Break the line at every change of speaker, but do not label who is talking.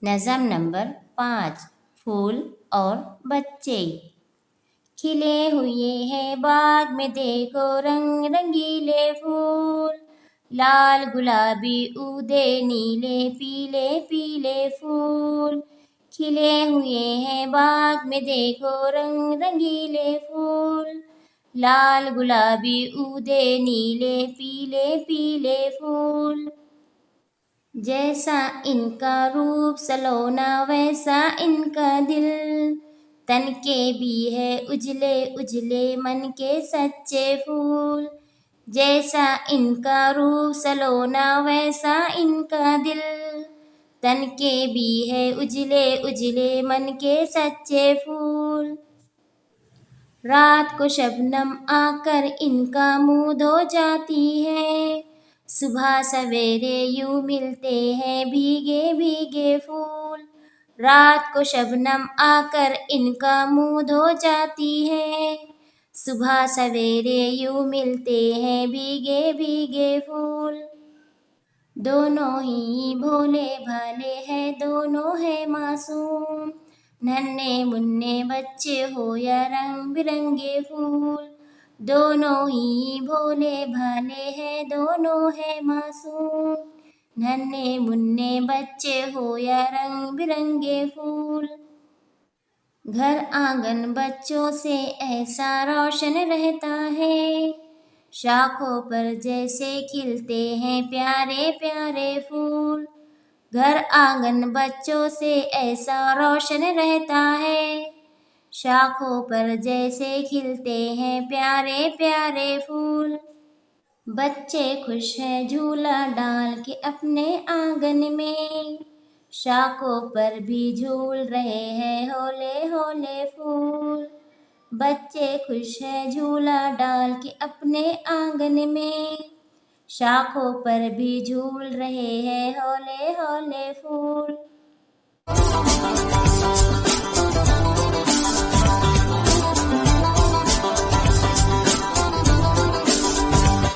नज़म नंबर 5। फूल और बच्चे। खिले हुए हैं बाग में देखो रंग रंगीले फूल, लाल गुलाबी उदे नीले पीले पीले फूल। खिले हुए हैं बाग में देखो रंग रंगीले फूल, लाल गुलाबी उदे नीले पीले पीले फूल। जैसा इनका रूप सलोना वैसा इनका दिल, तन के भी है उजले उजले मन के सच्चे फूल। जैसा इनका रूप सलोना वैसा इनका दिल, तन के भी है उजले उजले मन के सच्चे फूल। रात को शबनम आकर इनका मुँह धो जाती है, सुबह सवेरे यूं मिलते हैं भीगे भीगे फूल। रात को शबनम आकर इनका मुँह धो जाती है, सुबह सवेरे यूं मिलते हैं भीगे भीगे फूल। दोनों ही भोले भाले हैं, दोनों हैं मासूम, नन्हे मुन्ने बच्चे हो या रंग बिरंगे फूल। दोनों ही भोले भाले हैं, दोनों हैं मासूम, नन्हे मुन्ने बच्चे हो या रंग बिरंगे फूल। घर आंगन बच्चों से ऐसा रोशन रहता है, शाखों पर जैसे खिलते हैं प्यारे प्यारे फूल। घर आंगन बच्चों से ऐसा रोशन रहता है, शाखों पर जैसे खिलते हैं प्यारे प्यारे फूल। बच्चे खुश हैं झूला डाल के अपने आंगन में, शाखों पर भी झूल रहे हैं होले होले फूल। बच्चे खुश हैं झूला डाल के अपने आंगन में, शाखों पर भी झूल रहे हैं होले होले फूल।